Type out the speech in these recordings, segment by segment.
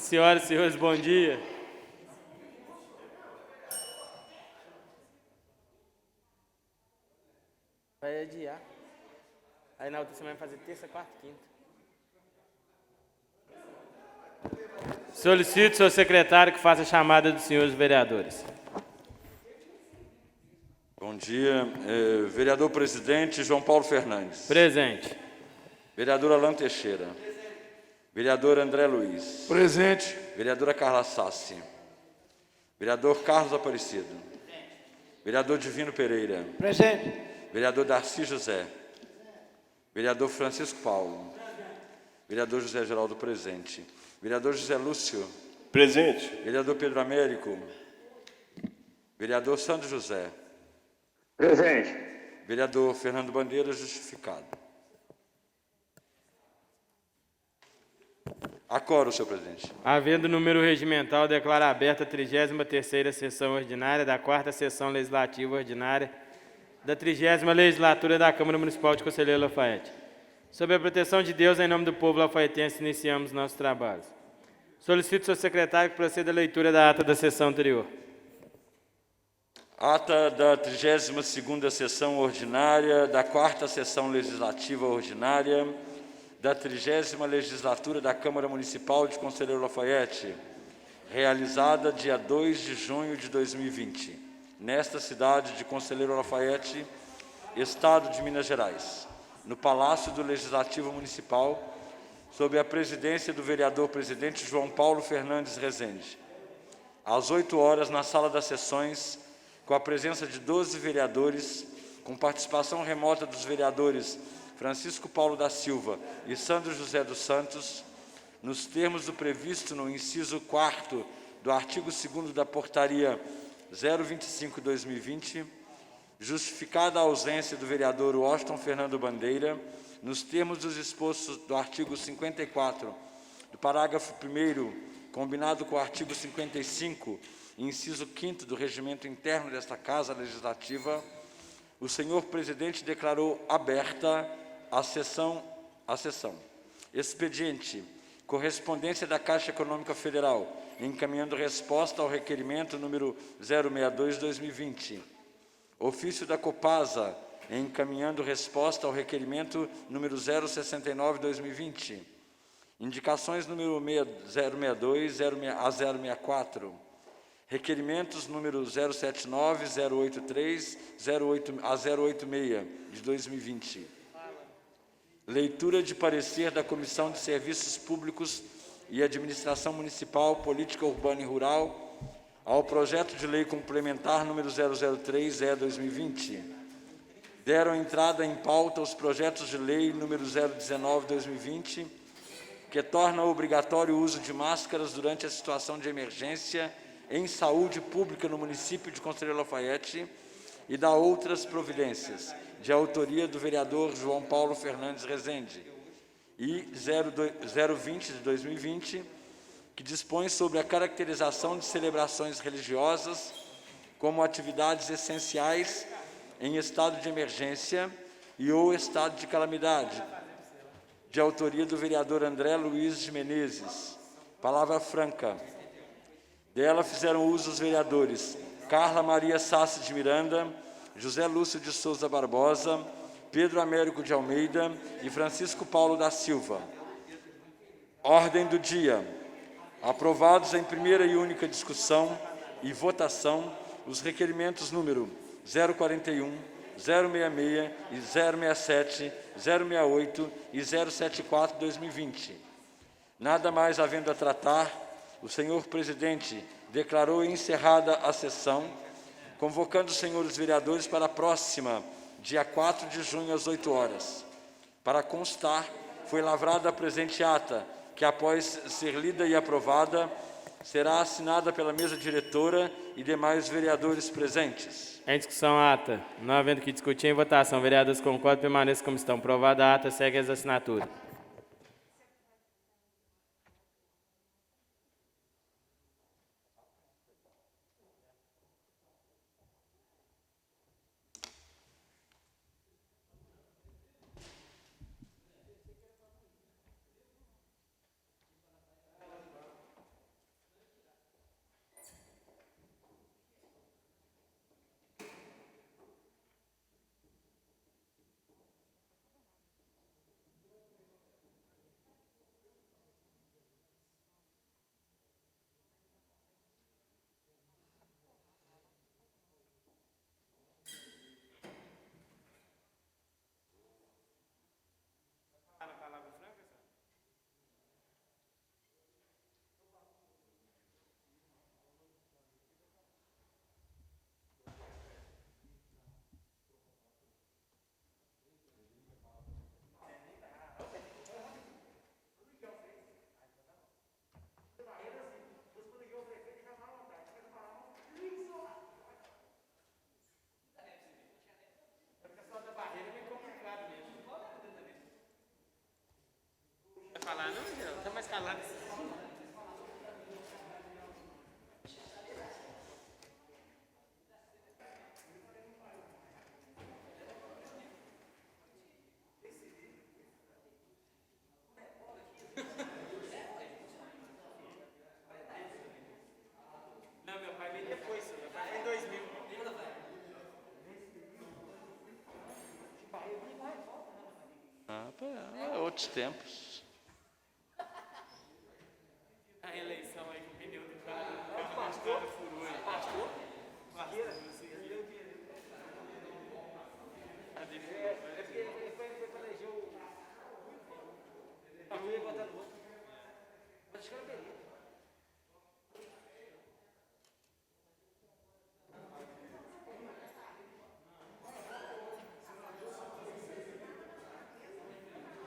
Senhoras e senhores, bom dia. Vai adiar. Aí na outra semana vai fazer terça, quarta, quinta. Solicito, senhor secretário, que faça a chamada dos senhores vereadores. Bom dia. Vereador presidente João Paulo Fernandes. Presente. Vereador Alan Teixeira. Vereador André Luiz. Presente. Vereadora Carla Sassi. Vereador Carlos Aparecido. Vereador Divino Pereira. Presente. Vereador Darcy José. Vereador Francisco Paulo. Vereador José Geraldo presente. Vereador José Lúcio. Presente. Vereador Pedro Américo. Vereador Sandro José. Presente. Vereador Fernando Bandeira, justificado. Acoro, senhor presidente. Havendo número regimental, declaro aberta a 33ª sessão ordinária da 4ª Sessão Legislativa Ordinária da 30ª Legislatura da Câmara Municipal de Conselheiro Lafayette. Sob a proteção de Deus, em nome do povo lafaiense, iniciamos nossos trabalhos. Solicito, senhor secretário, que proceda a leitura da ata da sessão anterior. Ata da 32ª Sessão Ordinária da 4ª Sessão Legislativa Ordinária da 30ª Legislatura da Câmara Municipal de Conselheiro Lafayette, realizada dia 2 de junho de 2020, nesta cidade de Conselheiro Lafayette, Estado de Minas Gerais, no Palácio do Legislativo Municipal, sob a presidência do vereador presidente João Paulo Fernandes Rezende, às 8 horas, na Sala das Sessões, com a presença de 12 vereadores, com participação remota dos vereadores Francisco Paulo da Silva e Sandro José dos Santos, nos termos do previsto no inciso 4º do artigo 2º da Portaria 025/2020, justificada a ausência do vereador Washington Fernando Bandeira, nos termos dos expostos do artigo 54, do parágrafo 1º, combinado com o artigo 55, inciso 5º do regimento interno desta Casa Legislativa, o senhor presidente declarou aberta a sessão. Expediente: correspondência da Caixa Econômica Federal, encaminhando resposta ao requerimento número 062/2020. Ofício da Copasa, encaminhando resposta ao requerimento número 069/2020. Indicações número 062 a 064. Requerimentos número 079, 083 a 086 de 2020. Leitura de parecer da Comissão de Serviços Públicos e Administração Municipal, Política Urbana e Rural ao projeto de lei complementar número 003/2020. Deram entrada em pauta os projetos de lei número 019/2020, que torna obrigatório o uso de máscaras durante a situação de emergência em saúde pública no município de Conselheiro Lafayette e dá outras providências, de autoria do vereador João Paulo Fernandes Rezende, e 020/2020, que dispõe sobre a caracterização de celebrações religiosas como atividades essenciais em estado de emergência e ou estado de calamidade, de autoria do vereador André Luiz de Menezes. Palavra franca. Dela fizeram uso os vereadores Carla Maria Sassi de Miranda, José Lúcio de Souza Barbosa, Pedro Américo de Almeida e Francisco Paulo da Silva. Ordem do dia. Aprovados em primeira e única discussão e votação os requerimentos número 041, 066 e 067, 068 e 074/2020. Nada mais havendo a tratar, o senhor presidente declarou encerrada a sessão, convocando os senhores vereadores para a próxima, dia 4 de junho, às 8 horas. Para constar, foi lavrada a presente ata, que após ser lida e aprovada, será assinada pela mesa diretora e demais vereadores presentes. Em discussão, a ata. Não havendo que discutir em votação, vereadores concordam, permaneçam como estão. Aprovada a ata, segue as assinaturas. mais calado. Não, meu pai veio depois, meu pai foi em 2000. Outros tempos. A eleição aí com o pneu do carro. O pastor furou aí. Pastor? É porque ele foi pra eleger o. Eu ia botar no outro. Acho que era beleza.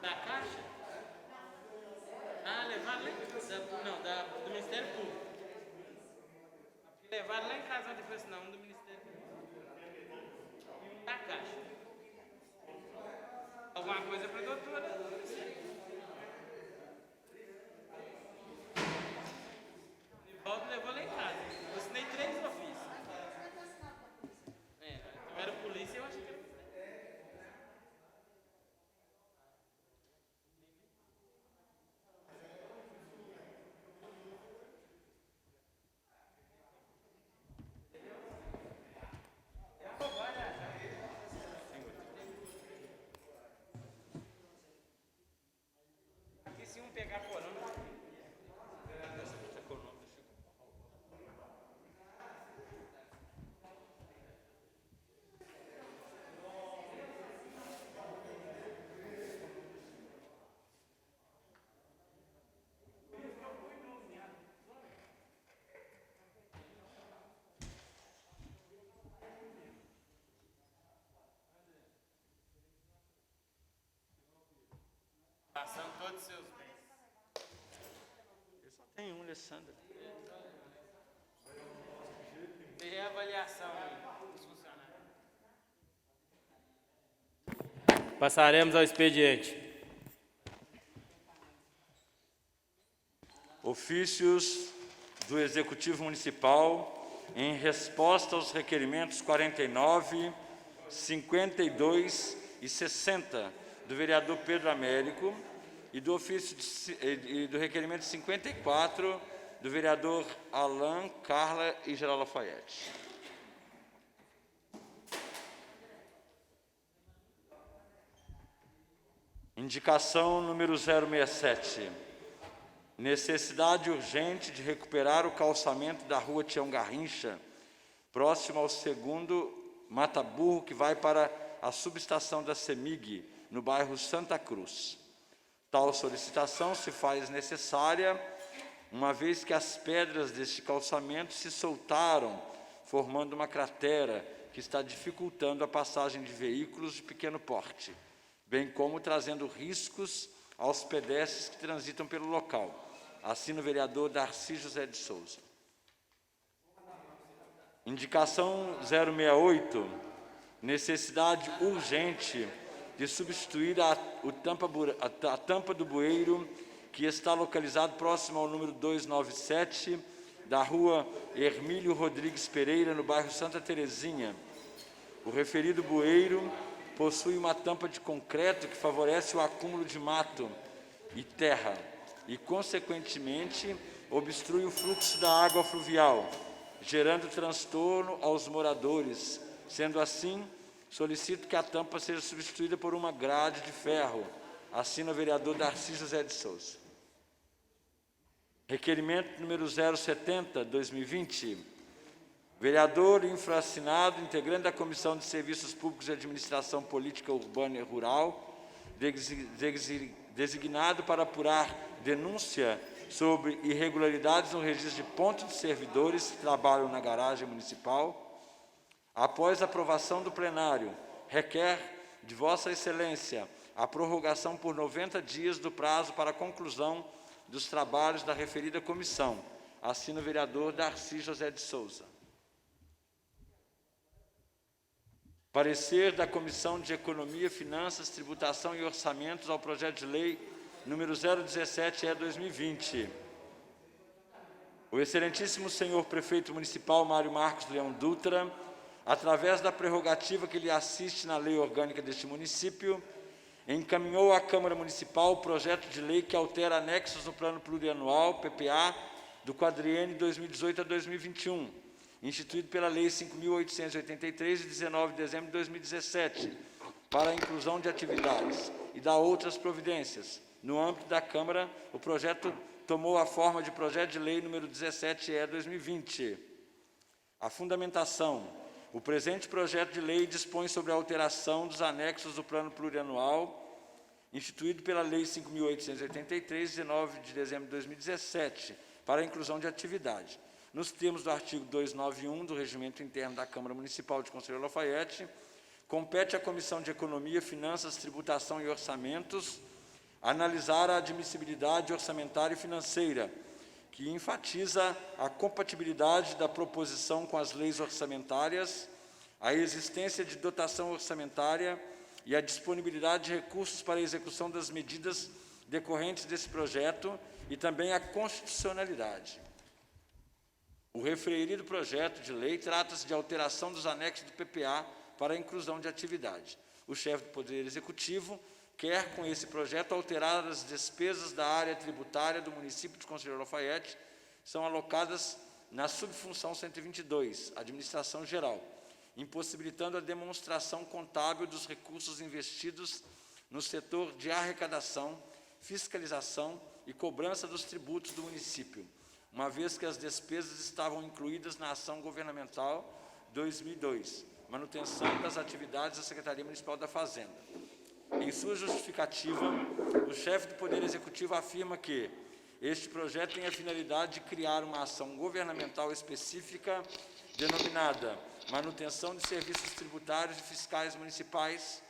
Da Caixa? Ah, levaram lá em casa. Não, do Ministério Público. Levaram lá em casa depois, não, um do Ministério Público. E um da Caixa. Alguma coisa pra doutora? O Bob levou lá em casa. Eu assinei 3 ofícios. Então era polícia, eu acho que era. Aqui se um pegar corona. Passando todos os seus bens. Só tem um, Alessandra. Tem reavaliação aí dos funcionários. Passaremos ao expediente. Ofícios do Executivo Municipal em resposta aos requerimentos 49, 52 e 60 do vereador Pedro Américo e do do requerimento 54 do vereador Alain, Carla e Geraldo Lafayette. Indicação número 067. Necessidade urgente de recuperar o calçamento da rua Tião Garrincha, próximo ao segundo Mata-Burro, que vai para a subestação da CEMIG, no bairro Santa Cruz. Tal solicitação se faz necessária, uma vez que as pedras deste calçamento se soltaram, formando uma cratera que está dificultando a passagem de veículos de pequeno porte, bem como trazendo riscos aos pedestres que transitam pelo local. Assina o vereador Darcy José de Souza. Indicação 068. Necessidade urgente de substituir a tampa do bueiro que está localizado próximo ao número 297 da rua Hermílio Rodrigues Pereira, no bairro Santa Terezinha. O referido bueiro possui uma tampa de concreto que favorece o acúmulo de mato e terra e, consequentemente, obstrui o fluxo da água fluvial, gerando transtorno aos moradores. Sendo assim, solicito que a tampa seja substituída por uma grade de ferro. Assina o vereador Darcy José de Souza. Requerimento número 070, 2020. Vereador infraassinado, integrante da Comissão de Serviços Públicos e Administração Política Urbana e Rural, designado para apurar denúncia sobre irregularidades no registro de pontos de servidores que trabalham na garagem municipal. Após a aprovação do plenário, requer de Vossa Excelência a prorrogação por 90 dias do prazo para a conclusão dos trabalhos da referida comissão. Assina o vereador Darcy José de Souza. Parecer da Comissão de Economia, Finanças, Tributação e Orçamentos ao projeto de lei número 017/2020. O excelentíssimo senhor prefeito municipal Mário Marcos Leão Dutra, através da prerrogativa que lhe assiste na lei orgânica deste município, encaminhou à Câmara Municipal o projeto de lei que altera anexos no Plano Plurianual, PPA, do quadriênio 2018 a 2021, instituído pela Lei 5.883, de 19 de dezembro de 2017, para a inclusão de atividades e da outras providências. No âmbito da Câmara, o projeto tomou a forma de projeto de lei número 17/2020. A fundamentação. O presente projeto de lei dispõe sobre a alteração dos anexos do Plano Plurianual, instituído pela Lei 5.883, 19 de dezembro de 2017, para a inclusão de atividade. Nos termos do artigo 291 do Regimento Interno da Câmara Municipal de Conselheiro Lafaiete, compete à Comissão de Economia, Finanças, Tributação e Orçamentos analisar a admissibilidade orçamentária e financeira, que enfatiza a compatibilidade da proposição com as leis orçamentárias, a existência de dotação orçamentária e a disponibilidade de recursos para a execução das medidas decorrentes desse projeto e também a constitucionalidade. O referido projeto de lei trata-se de alteração dos anexos do PPA para a inclusão de atividade. O chefe do Poder Executivo quer, com esse projeto, alterar as despesas da área tributária do município de Conselheiro Lafaiete, são alocadas na subfunção 122, Administração Geral, impossibilitando a demonstração contábil dos recursos investidos no setor de arrecadação, fiscalização e cobrança dos tributos do município, uma vez que as despesas estavam incluídas na ação governamental 2002, manutenção das atividades da Secretaria Municipal da Fazenda. Em sua justificativa, o chefe do Poder Executivo afirma que este projeto tem a finalidade de criar uma ação governamental específica denominada Manutenção de Serviços Tributários e Fiscais Municipais,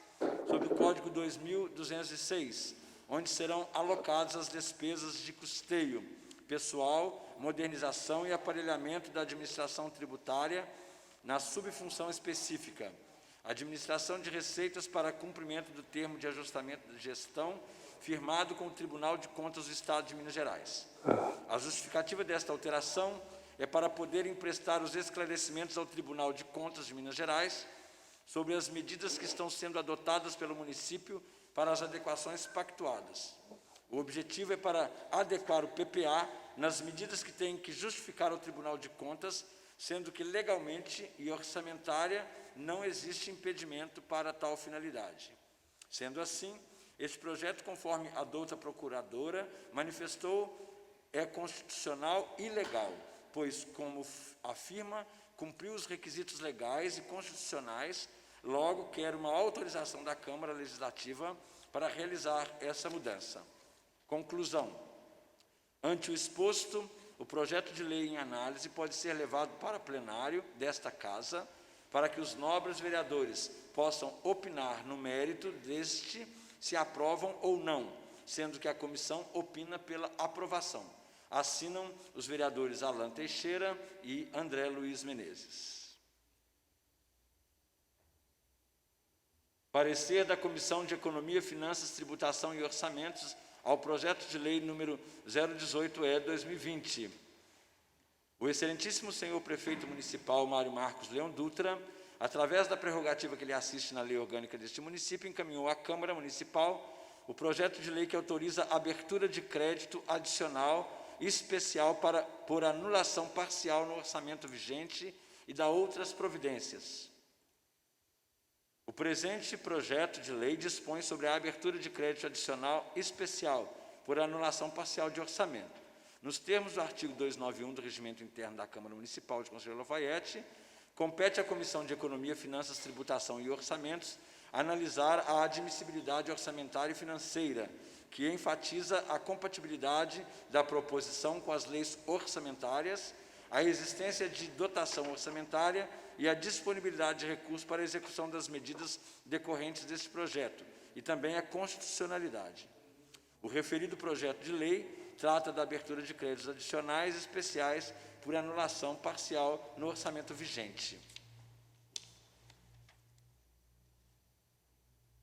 sob o Código 2206, onde serão alocadas as despesas de custeio pessoal, modernização e aparelhamento da administração tributária na subfunção específica, administração de receitas para cumprimento do termo de ajustamento de gestão firmado com o Tribunal de Contas do Estado de Minas Gerais. A justificativa desta alteração é para poderem prestar os esclarecimentos ao Tribunal de Contas de Minas Gerais sobre as medidas que estão sendo adotadas pelo município para as adequações pactuadas. O objetivo é para adequar o PPA nas medidas que têm que justificar ao Tribunal de Contas, sendo que legalmente e orçamentária não existe impedimento para tal finalidade. Sendo assim, este projeto, conforme a douta procuradora manifestou, é constitucional e legal, pois, como afirma, cumpriu os requisitos legais e constitucionais, logo quer uma autorização da Câmara Legislativa para realizar essa mudança. Conclusão. Ante o exposto, o projeto de lei em análise pode ser levado para plenário desta Casa, para que os nobres vereadores possam opinar no mérito deste, se aprovam ou não, sendo que a comissão opina pela aprovação. Assinam os vereadores Alan Teixeira e André Luiz Menezes. Parecer da Comissão de Economia, Finanças, Tributação e Orçamentos ao projeto de lei número 018/2020. O excelentíssimo senhor prefeito municipal Mário Marcos Leão Dutra, através da prerrogativa que lhe assiste na lei orgânica deste município, encaminhou à Câmara Municipal o projeto de lei que autoriza a abertura de crédito adicional especial por anulação parcial no orçamento vigente e da outras providências. O presente projeto de lei dispõe sobre a abertura de crédito adicional especial por anulação parcial de orçamento. Nos termos do artigo 291 do Regimento Interno da Câmara Municipal de Conselheiro Lafaiete, compete à Comissão de Economia, Finanças, Tributação e Orçamentos analisar a admissibilidade orçamentária e financeira, que enfatiza a compatibilidade da proposição com as leis orçamentárias, a existência de dotação orçamentária e a disponibilidade de recursos para a execução das medidas decorrentes deste projeto, e também a constitucionalidade. O referido projeto de lei trata da abertura de créditos adicionais especiais por anulação parcial no orçamento vigente.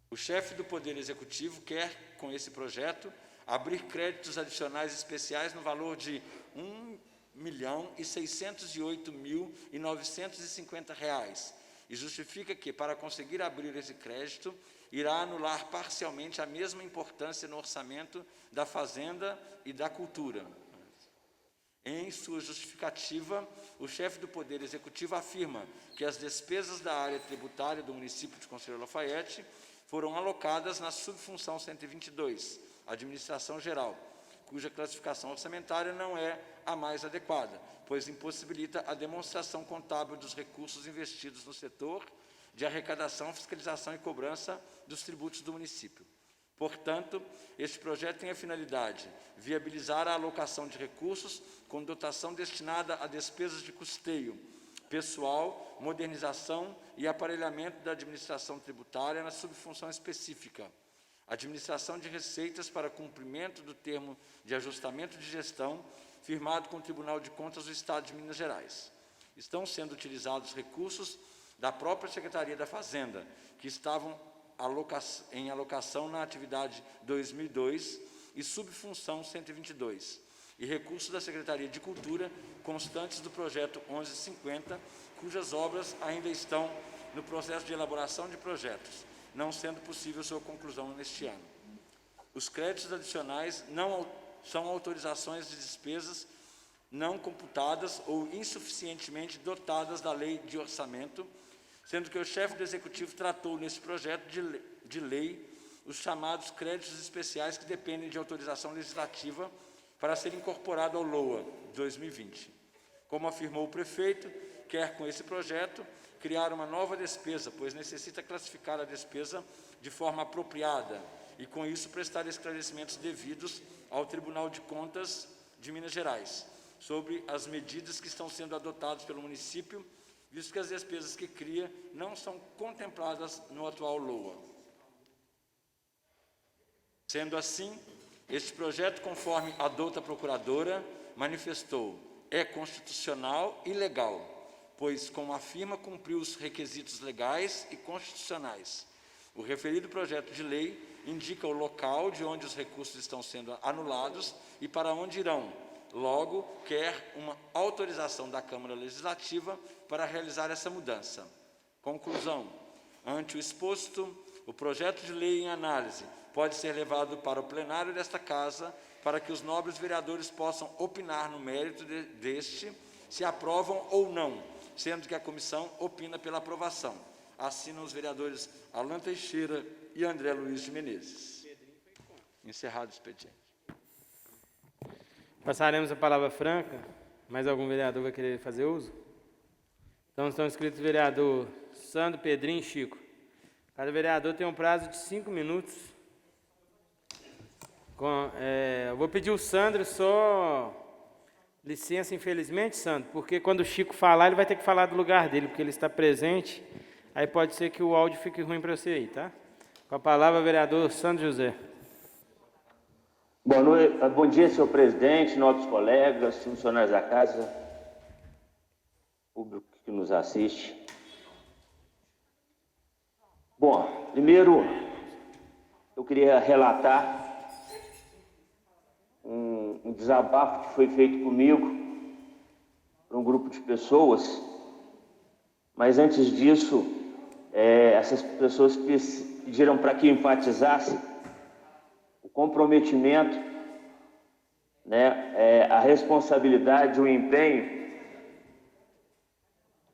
O chefe do Poder Executivo quer, com esse projeto, abrir créditos adicionais especiais no valor de R$ 1.608.950 e justifica que, para conseguir abrir esse crédito, irá anular parcialmente a mesma importância no orçamento da Fazenda e da Cultura. Em sua justificativa, o chefe do Poder Executivo afirma que as despesas da área tributária do município de Conselheiro Lafaiete foram alocadas na subfunção 122, Administração Geral, cuja classificação orçamentária não é a mais adequada, pois impossibilita a demonstração contábil dos recursos investidos no setor de arrecadação, fiscalização e cobrança dos tributos do município. Portanto, este projeto tem a finalidade de viabilizar a alocação de recursos com dotação destinada a despesas de custeio, pessoal, modernização e aparelhamento da administração tributária na subfunção específica, administração de receitas para cumprimento do termo de ajustamento de gestão firmado com o Tribunal de Contas do Estado de Minas Gerais. Estão sendo utilizados recursos da própria Secretaria da Fazenda, que estavam em alocação na atividade 2002 e subfunção 122, e recursos da Secretaria de Cultura constantes do projeto 1150, cujas obras ainda estão no processo de elaboração de projetos, não sendo possível sua conclusão neste ano. Os créditos adicionais não são autorizações de despesas não computadas ou insuficientemente dotadas da Lei de Orçamento, sendo que o chefe do Executivo tratou nesse projeto de lei os chamados créditos especiais que dependem de autorização legislativa para ser incorporado ao LOA 2020. Como afirmou o prefeito, quer com esse projeto criar uma nova despesa, pois necessita classificar a despesa de forma apropriada e, com isso, prestar esclarecimentos devidos ao Tribunal de Contas de Minas Gerais sobre as medidas que estão sendo adotadas pelo município, visto que as despesas que cria não são contempladas no atual LOA. Sendo assim, este projeto, conforme a douta procuradora manifestou, é constitucional e legal, pois, como afirma, cumpriu os requisitos legais e constitucionais. O referido projeto de lei indica o local de onde os recursos estão sendo anulados e para onde irão. Logo, quer uma autorização da Câmara Legislativa para realizar essa mudança. Conclusão. Ante o exposto, o projeto de lei em análise pode ser levado para o plenário desta Casa para que os nobres vereadores possam opinar no mérito deste, se aprovam ou não, sendo que a comissão opina pela aprovação. Assinam os vereadores Alan Teixeira e André Luiz de Menezes. Encerrado o expediente. Passaremos a palavra franca. Mais algum vereador vai querer fazer uso? Então estão inscritos o vereador Sandro, Pedrinho e Chico. Cada vereador tem um prazo de 5 minutos. Eu vou pedir o Sandro só licença, infelizmente, Sandro, porque quando o Chico falar, ele vai ter que falar do lugar dele, porque ele está presente. Aí pode ser que o áudio fique ruim para você aí, tá? Com a palavra, vereador Sandro José. Boa noite, bom dia, senhor presidente, nobres colegas, funcionários da casa, público que nos assiste. Bom, primeiro, eu queria relatar um desabafo que foi feito comigo por um grupo de pessoas, mas antes disso, essas pessoas pediram para que eu enfatizasse o comprometimento, a responsabilidade, o empenho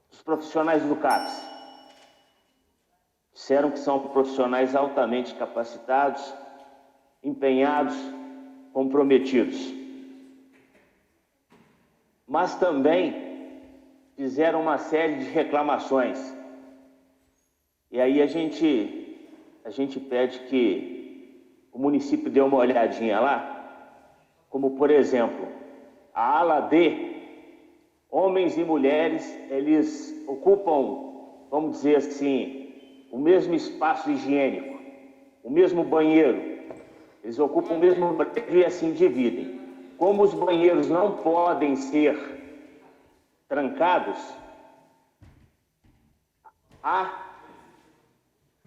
dos profissionais do CAPES. Disseram que são profissionais altamente capacitados, empenhados, comprometidos. Mas também fizeram uma série de reclamações. E aí a gente pede que o município dê uma olhadinha lá, como, por exemplo, a ala D, homens e mulheres, eles ocupam, vamos dizer assim, o mesmo espaço higiênico, o mesmo banheiro, eles ocupam o mesmo prédio e assim dividem. Como os banheiros não podem ser trancados, há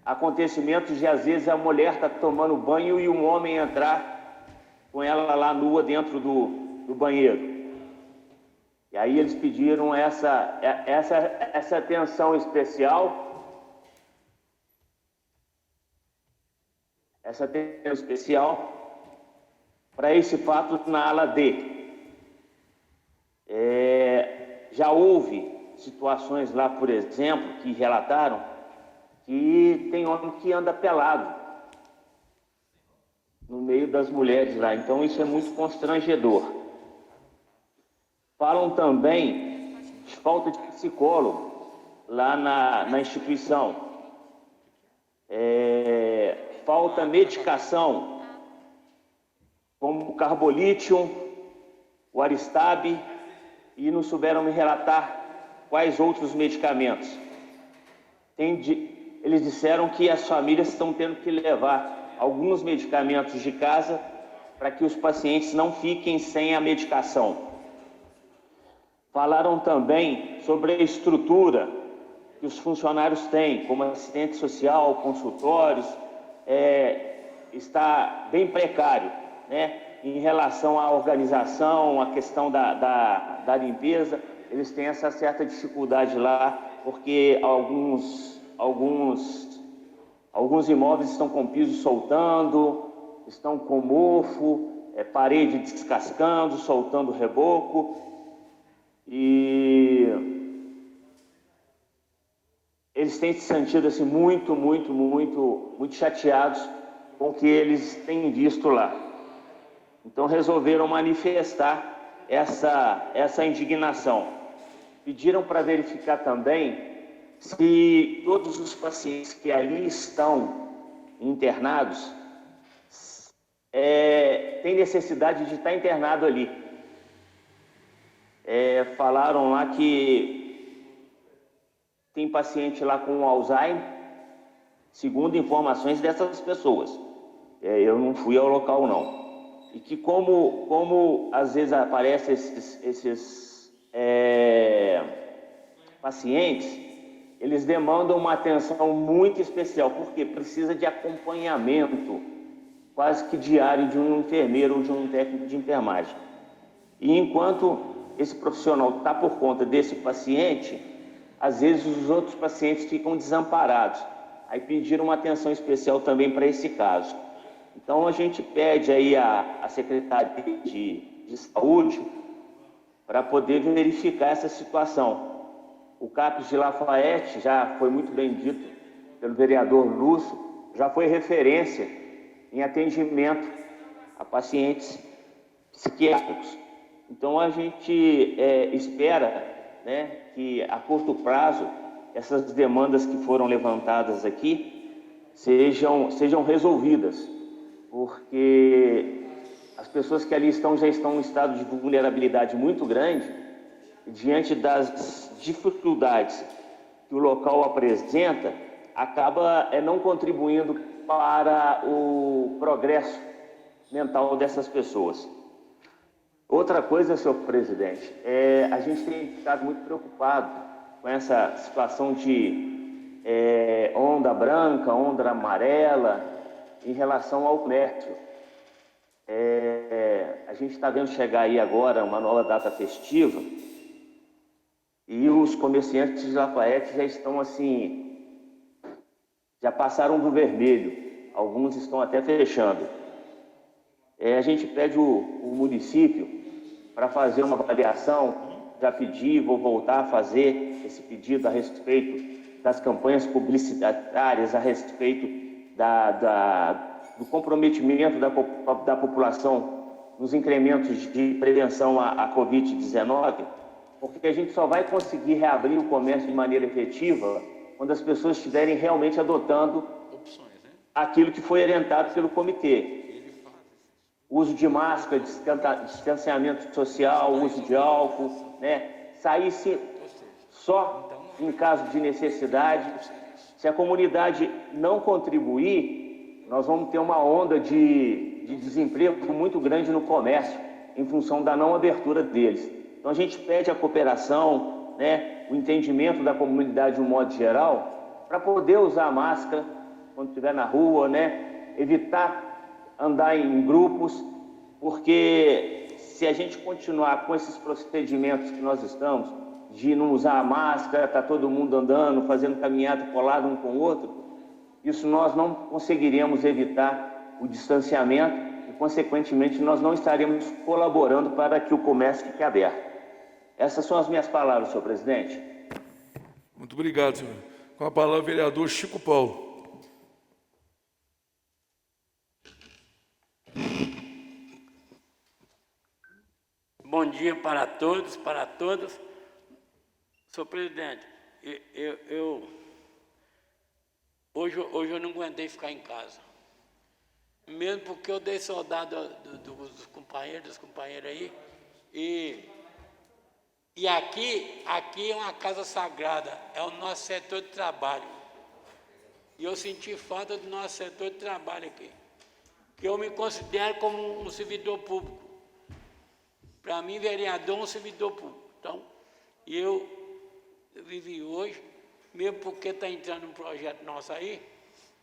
acontecimentos de, às vezes, a mulher está tomando banho e um homem entrar com ela lá nua dentro do banheiro. E aí eles pediram essa atenção especial, para esse fato na ala D. Já houve situações lá, por exemplo, que relataram que tem homem que anda pelado no meio das mulheres lá. Então isso é muito constrangedor. Falam também de falta de psicólogo lá na instituição. Falta medicação, como o carbolítio, o Aristab, e não souberam me relatar quais outros medicamentos. Eles disseram que as famílias estão tendo que levar alguns medicamentos de casa para que os pacientes não fiquem sem a medicação. Falaram também sobre a estrutura que os funcionários têm, como assistente social, consultórios, está bem precário, né? Em relação à organização, à questão da limpeza, eles têm essa certa dificuldade lá, porque alguns imóveis estão com piso soltando, estão com mofo, parede descascando, soltando reboco, e eles têm se sentido assim, muito chateados com o que eles têm visto lá. Então resolveram manifestar essa indignação. Pediram para verificar também se todos os pacientes que ali estão internados têm necessidade de estar internado ali. Falaram lá que tem paciente lá com Alzheimer, segundo informações dessas pessoas. Eu não fui ao local, não. E que como às vezes aparecem esses pacientes, eles demandam uma atenção muito especial, porque precisa de acompanhamento quase que diário de um enfermeiro ou de um técnico de enfermagem. E enquanto esse profissional está por conta desse paciente, às vezes os outros pacientes ficam desamparados. Aí pediram uma atenção especial também para esse caso. Então a gente pede aí a Secretaria de Saúde para poder verificar essa situação. O CAPES de Lafayette, já foi muito bem dito pelo vereador Lúcio, já foi referência em atendimento a pacientes psiquiátricos. Então a gente espera, né, que a curto prazo essas demandas que foram levantadas aqui sejam resolvidas, porque as pessoas que ali estão já estão em um estado de vulnerabilidade muito grande, e diante das dificuldades que o local apresenta, acaba não contribuindo para o progresso mental dessas pessoas. Outra coisa, senhor presidente, a gente tem ficado muito preocupado com essa situação de onda branca, onda amarela, em relação ao comércio. A gente está vendo chegar aí agora uma nova data festiva e os comerciantes de Lafayette já estão assim, já passaram do vermelho, alguns estão até fechando. A gente pede o município para fazer uma avaliação, já pedi, vou voltar a fazer esse pedido a respeito das campanhas publicitárias, a respeito do comprometimento da população nos incrementos de prevenção à Covid-19, porque a gente só vai conseguir reabrir o comércio de maneira efetiva quando as pessoas estiverem realmente adotando aquilo que foi orientado pelo comitê. Uso de máscara, distanciamento social, uso de álcool, né? Sair-se só em caso de necessidade. Se a comunidade não contribuir, nós vamos ter uma onda de desemprego muito grande no comércio, em função da não abertura deles. Então a gente pede a cooperação, né, o entendimento da comunidade de um modo geral, para poder usar a máscara quando estiver na rua, né, evitar andar em grupos porque se a gente continuar com esses procedimentos que nós estamos, de não usar a máscara, tá todo mundo andando, fazendo caminhada colado um com o outro, isso nós não conseguiríamos evitar o distanciamento e, consequentemente, nós não estaremos colaborando para que o comércio fique aberto. Essas são as minhas palavras, senhor presidente. Muito obrigado, senhor. Com a palavra, o vereador Chico Paulo. Bom dia para todos, para todas. Senhor presidente, hoje eu não aguentei ficar em casa. Mesmo porque eu dei saudade dos companheiros, das companheiras aí. E aqui é uma casa sagrada, é o nosso setor de trabalho. E eu senti falta do nosso setor de trabalho aqui. Que eu me considero como um servidor público. Para mim, vereador é um servidor público. Então, eu vivi hoje, mesmo porque está entrando um projeto nosso aí,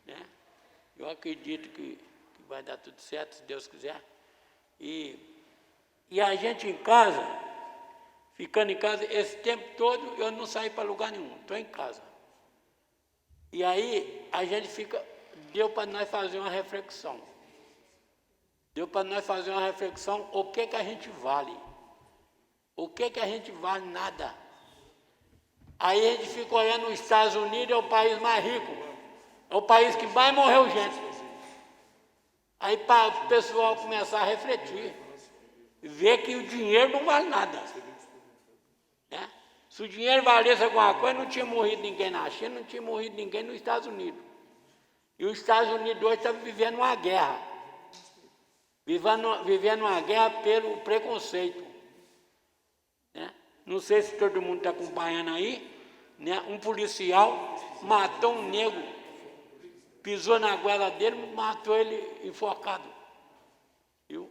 né? Eu acredito que vai dar tudo certo, se Deus quiser. E a gente em casa, ficando em casa, esse tempo todo eu não saí para lugar nenhum, estou em casa. E aí a gente fica, deu para nós fazer uma reflexão. Deu para nós fazer uma reflexão, o que a gente vale? O que a gente vale? Nada. Aí a gente fica olhando os Estados Unidos, é o país mais rico, é o país que mais morreu gente. Aí para o pessoal começar a refletir, ver que o dinheiro não vale nada. Né? Se o dinheiro valesse alguma coisa, não tinha morrido ninguém na China, não tinha morrido ninguém nos Estados Unidos. E os Estados Unidos hoje estão vivendo uma guerra. Vivendo uma guerra pelo preconceito. Né? Não sei se todo mundo está acompanhando aí, né? Um policial matou um negro, pisou na goela dele, matou ele enforcado. Viu?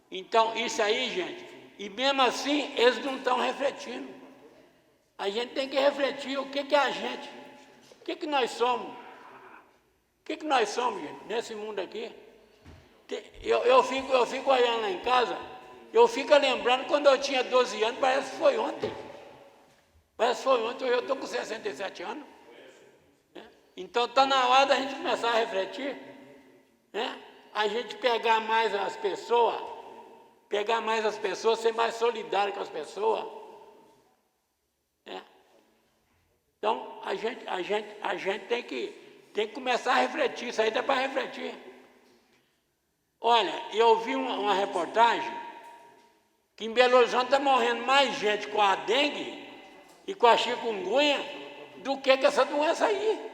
Então, isso aí, gente, e mesmo assim, eles não estão refletindo. A gente tem que refletir o que é a gente, o que nós somos. O que nós somos, gente, nesse mundo aqui. Eu fico olhando lá em casa, eu fico lembrando quando eu tinha 12 anos, parece que foi ontem. Parece que foi ontem, eu estou com 67 anos. Né? Então está na hora da gente começar a refletir, né? A gente pegar mais as pessoas, ser mais solidário com as pessoas. Né? Então a gente tem que começar a refletir, isso aí dá para refletir. Olha, eu vi uma reportagem que em Belo Horizonte está morrendo mais gente com a dengue e com a chikungunya do que com essa doença aí.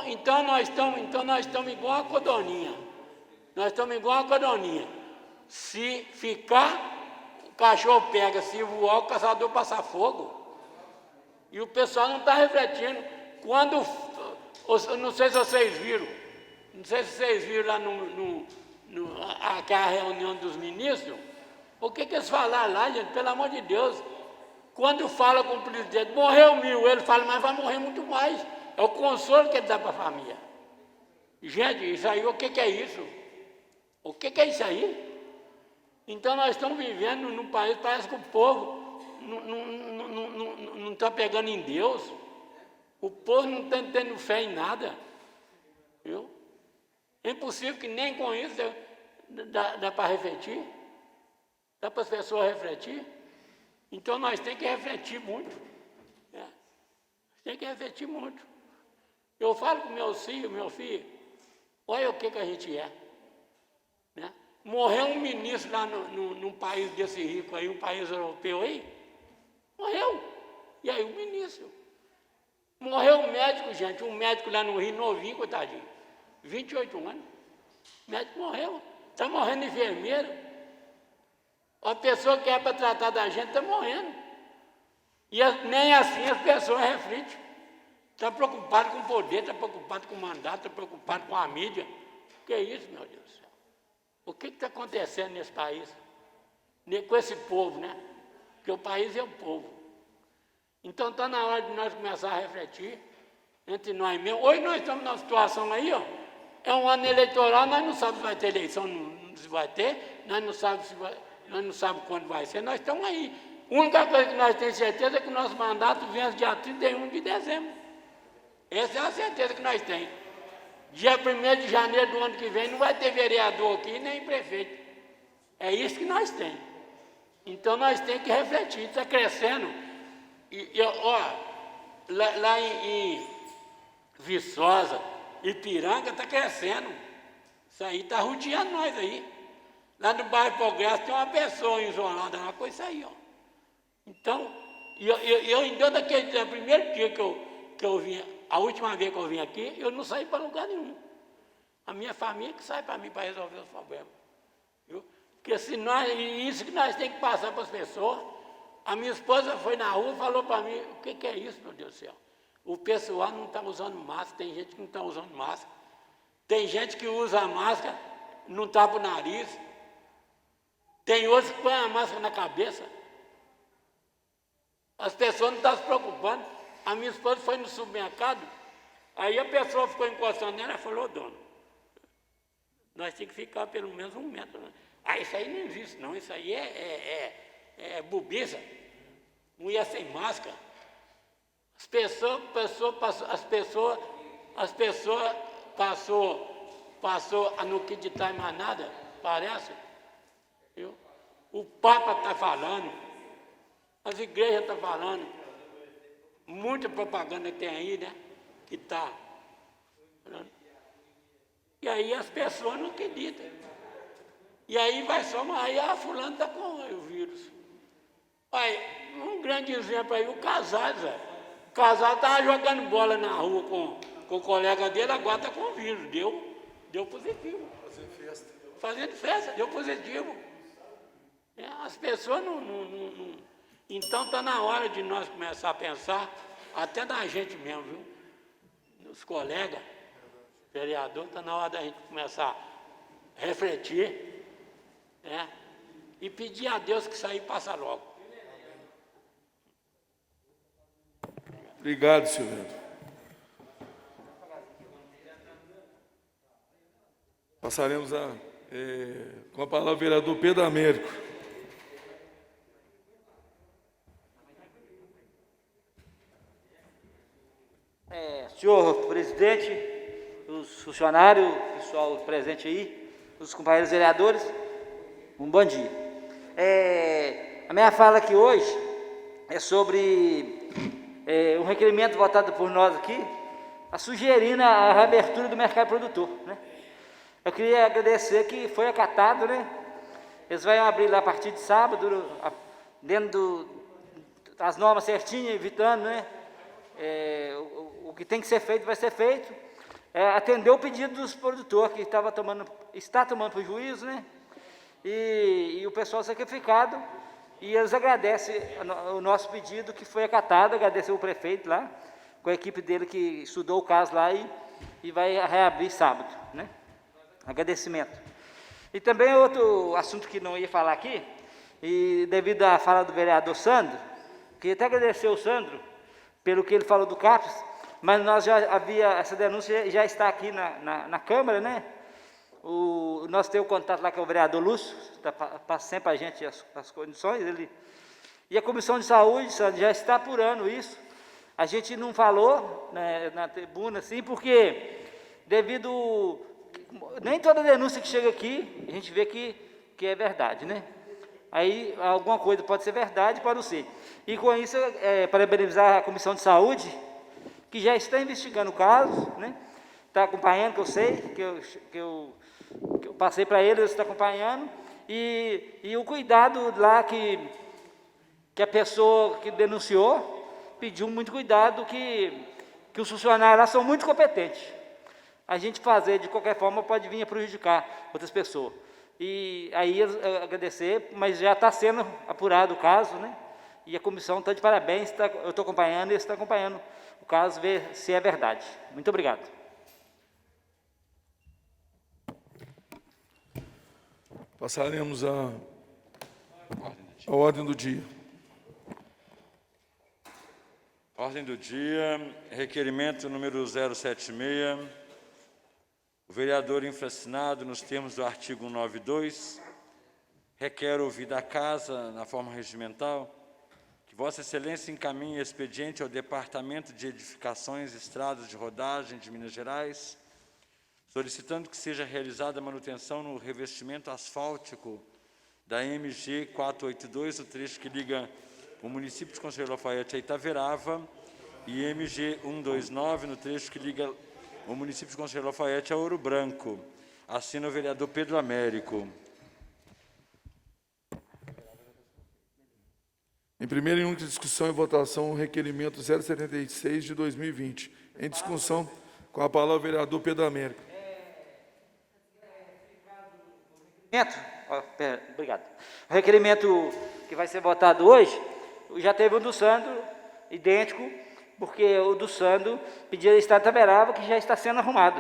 Então nós estamos igual a codorninha. Nós estamos igual a codorninha. Se ficar, o cachorro pega, se voar, o caçador passa fogo. E o pessoal não está refletindo. Quando, não sei se vocês viram, lá aquela reunião dos ministros, o que eles falaram lá, gente? Pelo amor de Deus. Quando fala com o presidente, morreu 1000, ele fala, mas vai morrer muito mais. É o consolo que ele dá para a família. Gente, isso aí, o que é isso? O que é isso aí? Então nós estamos vivendo num país, parece que o povo não está pegando em Deus. O povo não está tendo fé em nada. Viu? É impossível que nem com isso dá para refletir. Dá para as pessoas refletir. Então nós temos que refletir muito. Né? Tem que refletir muito. Eu falo com meu filho, olha o que a gente é. Né? Morreu um ministro lá num país desse rico aí, um país europeu aí, morreu. E aí o ministro. Morreu um médico, gente, um médico lá no Rio, novinho, coitadinho, 28 anos. O médico morreu. Está morrendo enfermeiro. A pessoa que é para tratar da gente está morrendo. E nem assim as pessoas refletem. Está preocupado com o poder, está preocupado com o mandato, está preocupado com a mídia. O que é isso, meu Deus do céu? O que está acontecendo nesse país? Com esse povo, né? Porque o país é o povo. Então está na hora de nós começar a refletir entre nós mesmos. Hoje nós estamos numa situação aí, ó, é um ano eleitoral, nós não sabemos se vai ter eleição, se vai ter, nós não sabemos quando vai ser, nós estamos aí. A única coisa que nós temos certeza é que o nosso mandato vence dia 31 de dezembro. Essa é a certeza que nós temos. Dia 1º de janeiro do ano que vem não vai ter vereador aqui, nem prefeito. É isso que nós temos. Então nós temos que refletir, está crescendo. Lá em Viçosa, Ipiranga está crescendo. Isso aí está rodeando nós aí. Lá no bairro Progresso tem uma pessoa isolada lá com isso aí, ó. Então, eu ainda daquele primeiro dia que eu vim, a última vez que eu vim aqui, eu não saí para lugar nenhum. A minha família que sai para mim para resolver os problemas. Viu? Porque se nós, isso que nós temos que passar para as pessoas. A minha esposa foi na rua e falou para mim, o que é isso, meu Deus do céu? O pessoal não está usando máscara, tem gente que não está usando máscara. Tem gente que usa a máscara, não tapa o nariz. Tem outros que põem a máscara na cabeça. As pessoas não estão se preocupando. A minha esposa foi no supermercado, aí a pessoa ficou encostando nela e falou, dono, nós temos que ficar pelo menos 1 metro. Né? Ah, isso aí não existe, não. Isso aí é bobiça. Mulher sem máscara. As pessoas passou a não acreditar em mais nada, parece. Viu? O Papa está falando, as igrejas estão falando, muita propaganda que tem aí, né? Que está falando. E aí as pessoas não acreditam. E aí vai somar, aí fulano está com o vírus. Aí, um grande exemplo aí, o Casares, velho. O Casares estava jogando bola na rua com o colega dele, agora está com o vírus. Deu positivo. Fazendo festa, deu positivo. As pessoas não. Então está na hora de nós começar a pensar, até da gente mesmo, viu? Os colegas, vereador, está na hora da gente começar a refletir, né? E pedir a Deus que isso aí passa logo. Obrigado, Silvio. Passaremos com a palavra o vereador Pedro Américo. Senhor presidente, os funcionários, o pessoal presente aí, os companheiros vereadores, um bom dia. A minha fala aqui hoje é sobre um requerimento votado por nós aqui, sugerindo a reabertura do mercado produtor, né? Eu queria agradecer que foi acatado, né? Eles vão abrir lá a partir de sábado, dentro das normas certinhas, evitando, né? O que tem que ser feito vai ser feito. Atender o pedido dos produtores que está tomando prejuízo, né? E o pessoal sacrificado. E eles agradecem o nosso pedido que foi acatado, agradecer o prefeito lá, com a equipe dele que estudou o caso lá e vai reabrir sábado, né? Agradecimento. E também outro assunto que não ia falar aqui, e devido à fala do vereador Sandro, queria até agradecer o Sandro pelo que ele falou do CAPES, mas nós já havia, essa denúncia já está aqui na Câmara, né? Nós temos contato lá com o vereador Lúcio, passa sempre a gente as condições, e a Comissão de Saúde, Sandro, já está apurando isso. A gente não falou, né, na tribuna, assim, porque devido... Nem toda denúncia que chega aqui, a gente vê que é verdade, né? Aí alguma coisa pode ser verdade, pode não ser. E com isso, parabenizar a Comissão de Saúde, que já está investigando o caso, né? Está acompanhando, que eu sei, que eu passei para eles, está acompanhando, e o cuidado lá que a pessoa que denunciou pediu muito cuidado, que os funcionários lá são muito competentes. A gente fazer de qualquer forma pode vir a prejudicar outras pessoas. E aí agradecer, mas já está sendo apurado o caso, né? E a comissão está de parabéns, eu estou acompanhando e eles estão acompanhando o caso, ver se é verdade. Muito obrigado. Passaremos a ordem do dia. Ordem do dia, requerimento número 076, o vereador infraassinado, nos termos do artigo 192, requer ouvir da Casa, na forma regimental, que Vossa Excelência encaminhe expediente ao Departamento de Edificações e Estradas de Rodagem de Minas Gerais, solicitando que seja realizada a manutenção no revestimento asfáltico da MG 482, o trecho que liga o município de Conselheiro Lafaiete a Itaverava, e MG 129, no trecho que liga o município de Conselheiro Lafaiete a Ouro Branco. Assina o vereador Pedro Américo. Em primeira e única discussão e votação, o requerimento 076 de 2020. Em discussão, com a palavra o vereador Pedro Américo. Obrigado. O requerimento que vai ser votado hoje, já teve o do Sandro, idêntico, porque o do Sandro pediu a Estrada Itaverava, que já está sendo arrumado.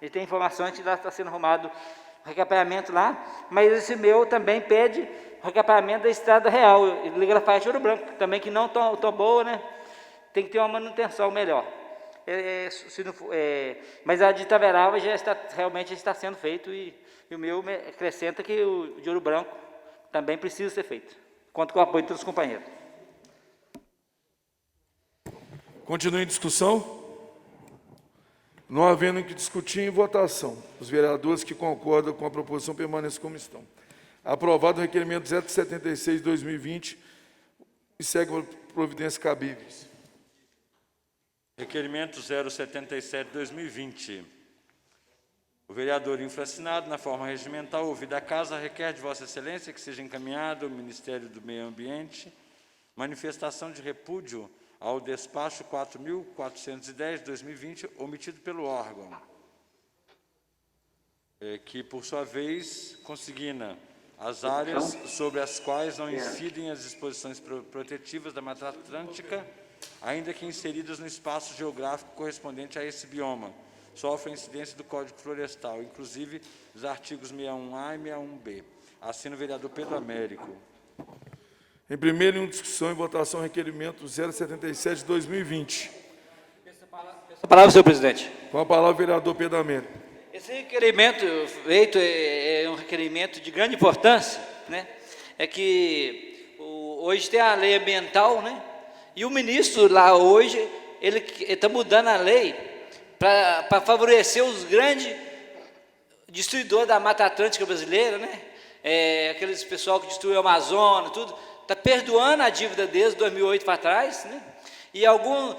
Ele tem informações que já está sendo arrumado o recapeamento lá, mas esse meu também pede o recapeamento da Estrada Real, Liga Lafaiete Ouro Branco, também que não tão boa, né? Tem que ter uma manutenção melhor. Mas a de Itaverava já está, realmente está sendo feito, e o meu acrescenta que o de Ouro Branco também precisa ser feito. Conto com o apoio de todos os companheiros. Continua em discussão? Não havendo que discutir, em votação. Os vereadores que concordam com a proposição permaneçam como estão. Aprovado o requerimento 076 de 2020 e segue a providências cabíveis. Requerimento 077 de 2020. O vereador infraassinado, na forma regimental, ouvida a Casa, requer de Vossa Excelência que seja encaminhado ao Ministério do Meio Ambiente manifestação de repúdio ao despacho 4.410 de 2020, omitido pelo órgão, que, por sua vez, consigna as áreas sobre as quais não incidem as disposições protetivas da Mata Atlântica, ainda que inseridas no espaço geográfico correspondente a esse bioma, sofrem incidência do Código Florestal, inclusive os artigos 61A e 61B. Assina o vereador Pedro Américo. Em primeira e única discussão e votação, requerimento 077 de 2020. A palavra, senhor presidente. Com a palavra, o vereador Pedro Américo. Esse requerimento feito é um requerimento de grande importância, né? É que hoje tem a lei ambiental, né? E o ministro lá hoje, ele está mudando a lei para favorecer os grandes destruidores da Mata Atlântica brasileira, né? Aqueles pessoal que destruiu o Amazonas, tudo, está perdoando a dívida desde 2008 para trás, né? E algum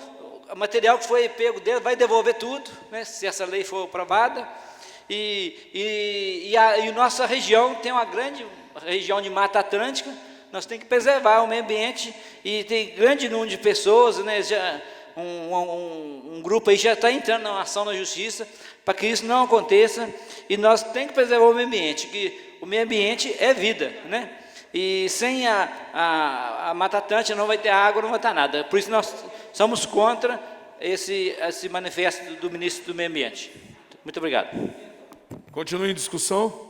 material que foi pego dele vai devolver tudo, né? Se essa lei for aprovada. E nossa região tem uma grande região de Mata Atlântica, nós temos que preservar o meio ambiente, e tem grande número de pessoas, né? Um grupo aí já está entrando na ação na justiça para que isso não aconteça, e nós temos que preservar o meio ambiente, que o meio ambiente é vida, né? E sem a Mata Atlântica não vai ter água, não vai ter nada. Por isso nós somos contra esse manifesto do ministro do Meio Ambiente. Muito obrigado. Continua em discussão?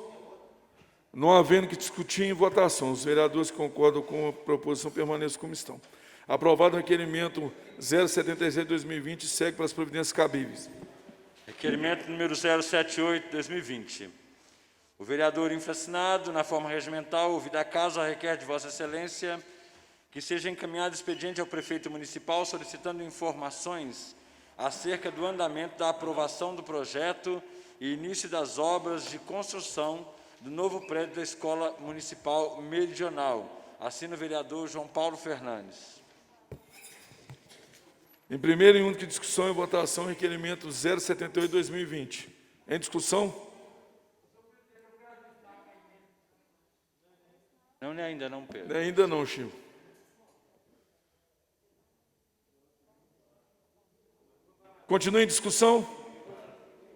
Não havendo que discutir, em votação. Os vereadores que concordam com a proposição permaneçam como estão. Aprovado o requerimento 076 de 2020, segue para as providências cabíveis. Requerimento número 078 de 2020. O vereador infraassinado, na forma regimental, ouvida a Casa, requer de Vossa Excelência que seja encaminhado expediente ao prefeito municipal solicitando informações acerca do andamento da aprovação do projeto e início das obras de construção do novo prédio da Escola Municipal Meridional. Assina o vereador João Paulo Fernandes. Em primeira e única discussão e votação, requerimento 078 de 2020. Em discussão? Não, ainda não, Pedro. Ainda não, Chico. Continua em discussão?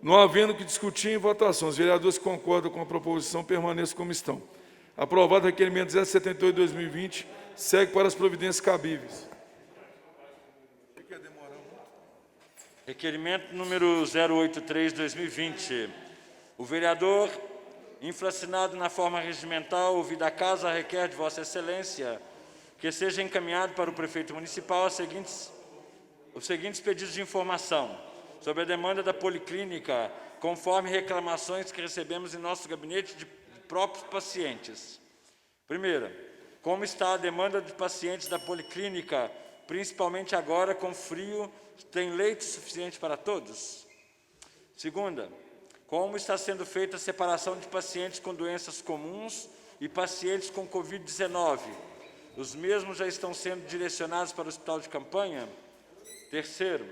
Não havendo que discutir, em votação. Os vereadores que concordam com a proposição permaneçam como estão. Aprovado o requerimento 078 de 2020, segue para as providências cabíveis. Requerimento número 083 de 2020. O vereador infraassinado na forma regimental, ouvida a Casa, requer de Vossa Excelência que seja encaminhado para o prefeito municipal os seguintes pedidos de informação sobre a demanda da Policlínica conforme reclamações que recebemos em nosso gabinete de próprios pacientes. Primeira, como está a demanda de pacientes da policlínica, principalmente agora com frio, tem leito suficiente para todos? Segunda, como está sendo feita a separação de pacientes com doenças comuns e pacientes com Covid-19? Os mesmos já estão sendo direcionados para o hospital de campanha? Terceiro,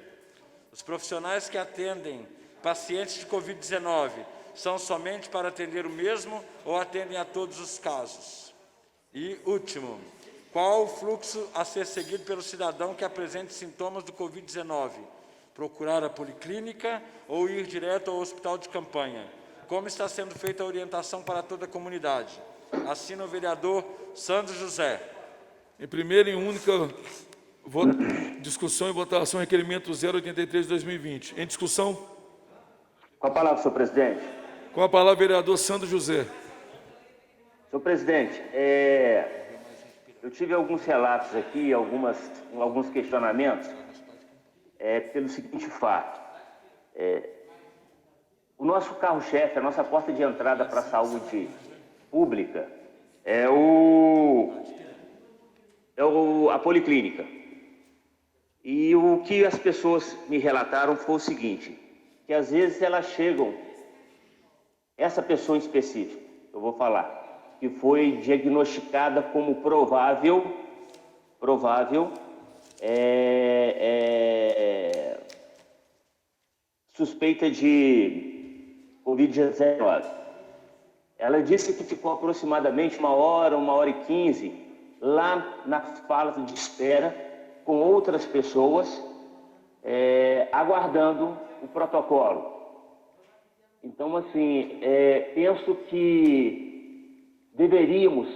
os profissionais que atendem pacientes de Covid-19 são somente para atender o mesmo ou atendem a todos os casos? E, último, qual o fluxo a ser seguido pelo cidadão que apresente sintomas do Covid-19? Procurar a policlínica ou ir direto ao hospital de campanha? Como está sendo feita a orientação para toda a comunidade? Assina o vereador Sandro José. Em primeira e única discussão e votação, requerimento 083 de 2020. Em discussão? Com a palavra, senhor presidente. Com a palavra, vereador Sandro José. Senhor presidente, eu tive alguns relatos aqui, alguns questionamentos, pelo seguinte fato. O nosso carro-chefe, a nossa porta de entrada para a saúde pública é a policlínica. E o que as pessoas me relataram foi o seguinte, que às vezes elas chegam, essa pessoa em específico, eu vou falar, que foi diagnosticada como provável suspeita de Covid-19. Ela disse que ficou aproximadamente 1h e 15 lá na sala de espera com outras pessoas, aguardando o protocolo. Então, assim, penso que deveríamos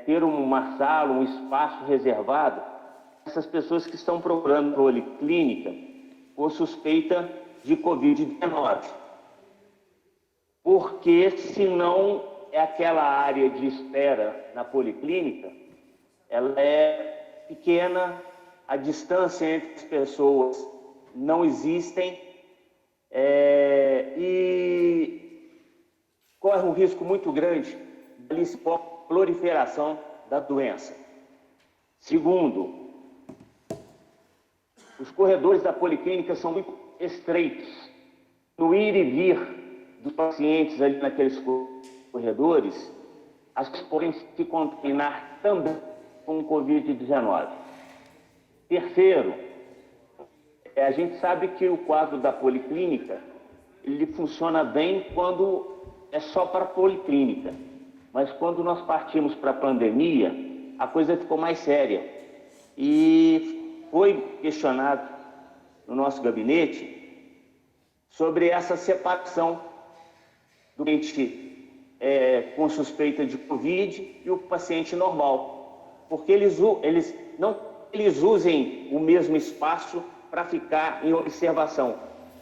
ter uma sala, um espaço reservado para essas pessoas que estão procurando policlínica por suspeita de Covid-19. Porque, senão, aquela área de espera na policlínica, ela é pequena, a distância entre as pessoas não existem, e corre um risco muito grande de proliferação da doença. Segundo, os corredores da policlínica são muito estreitos. No ir e vir dos pacientes ali naqueles corredores, as pessoas podem se contaminar também com o Covid-19. Terceiro, a gente sabe que o quadro da policlínica, ele funciona bem quando é só para a policlínica. Mas quando nós partimos para a pandemia, a coisa ficou mais séria. E foi questionado no nosso gabinete sobre essa separação do paciente com suspeita de Covid e o paciente normal. Porque eles usem o mesmo espaço para ficar em observação.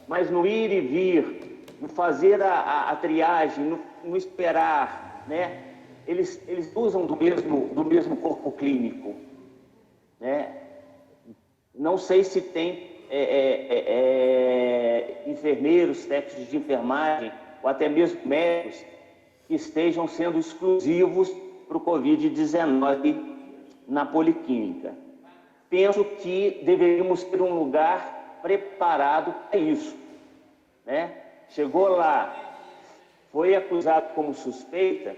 Mas no ir e vir, no fazer a triagem, no esperar, né? Eles usam do mesmo corpo clínico, né? Não sei se tem enfermeiros, técnicos de enfermagem, ou até mesmo médicos, que estejam sendo exclusivos para o Covid-19 na policlínica. Penso que deveríamos ter um lugar preparado para isso, né? Chegou lá, foi acusado como suspeita,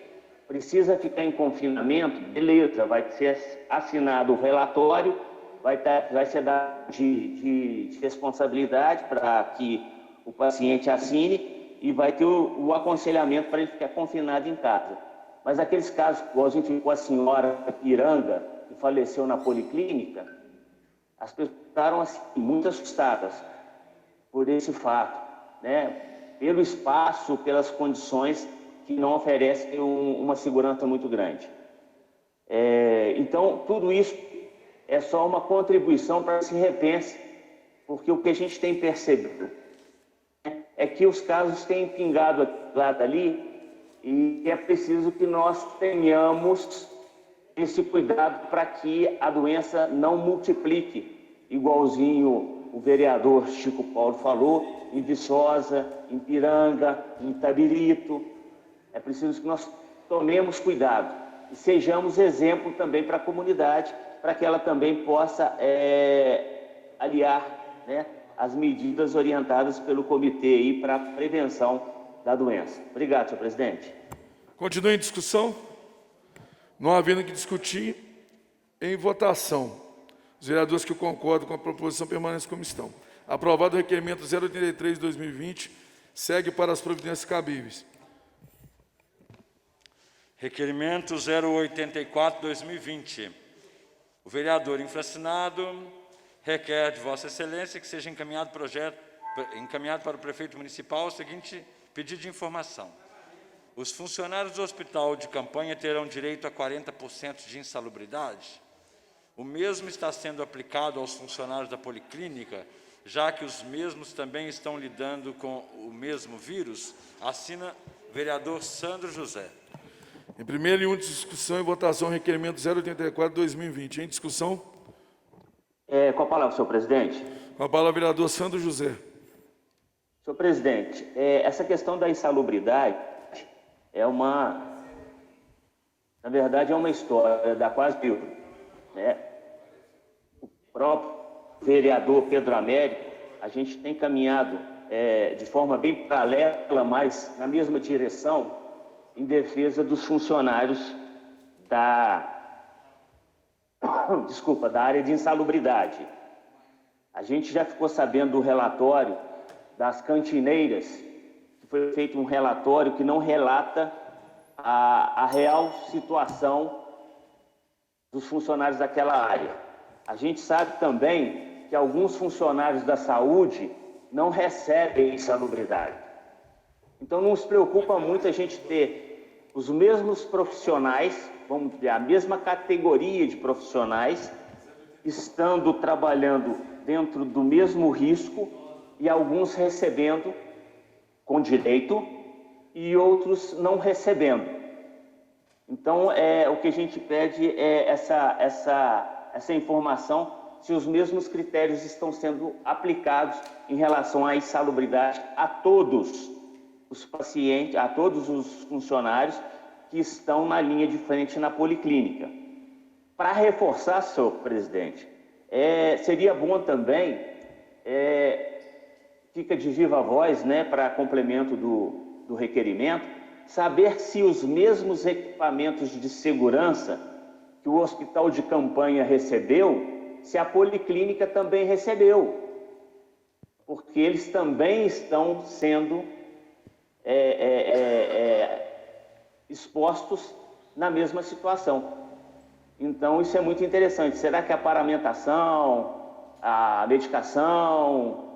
precisa ficar em confinamento, beleza, vai ser assinado o relatório, vai ser dado de responsabilidade para que o paciente assine e vai ter o aconselhamento para ele ficar confinado em casa. Mas aqueles casos, como a gente viu com a senhora Piranga, que faleceu na policlínica, as pessoas ficaram assim, muito assustadas por esse fato, né? Pelo espaço, pelas condições que não oferecem uma segurança muito grande. Então, tudo isso é só uma contribuição para que se repense, porque o que a gente tem percebido é que os casos têm pingado lá dali e é preciso que nós tenhamos esse cuidado para que a doença não multiplique igualzinho o vereador Chico Paulo falou, em Viçosa, em Piranga, em Itabirito. É preciso que nós tomemos cuidado e sejamos exemplo também para a comunidade, para que ela também possa aliar, né, as medidas orientadas pelo comitê aí para a prevenção da doença. Obrigado, senhor presidente. Continue em discussão. Não havendo que discutir, em votação. Os vereadores que concordam com a proposição permanecem como estão. Aprovado o requerimento 083 de 2020, segue para as providências cabíveis. Requerimento 084, 2020. O vereador infracionado requer de Vossa Excelência que seja encaminhado para o prefeito municipal o seguinte pedido de informação. Os funcionários do hospital de campanha terão direito a 40% de insalubridade? O mesmo está sendo aplicado aos funcionários da policlínica, já que os mesmos também estão lidando com o mesmo vírus? Assina vereador Sandro José. Em primeira e única discussão e votação, requerimento 084 de 2020. Em discussão. Com a palavra, senhor presidente. Com a palavra, vereador Sandro José. Senhor presidente, essa questão da insalubridade na verdade, é uma história da quase viva, né? O próprio vereador Pedro Américo, a gente tem caminhado de forma bem paralela, mas na mesma direção, em defesa dos funcionários da área de insalubridade. A gente já ficou sabendo do relatório das cantineiras, que foi feito um relatório que não relata a real situação dos funcionários daquela área. A gente sabe também que alguns funcionários da saúde não recebem insalubridade. Então não nos preocupa muito a gente ter os mesmos profissionais, vamos dizer, a mesma categoria de profissionais, estando trabalhando dentro do mesmo risco e alguns recebendo com direito e outros não recebendo. Então, o que a gente pede é essa informação, se os mesmos critérios estão sendo aplicados em relação à insalubridade a todos os pacientes, a todos os funcionários que estão na linha de frente na policlínica. Para reforçar, senhor presidente, seria bom também, fica de viva voz, né, para complemento do requerimento, saber se os mesmos equipamentos de segurança que o hospital de campanha recebeu, se a policlínica também recebeu, porque eles também estão sendo expostos na mesma situação. Então, isso é muito interessante. Será que a paramentação, a medicação,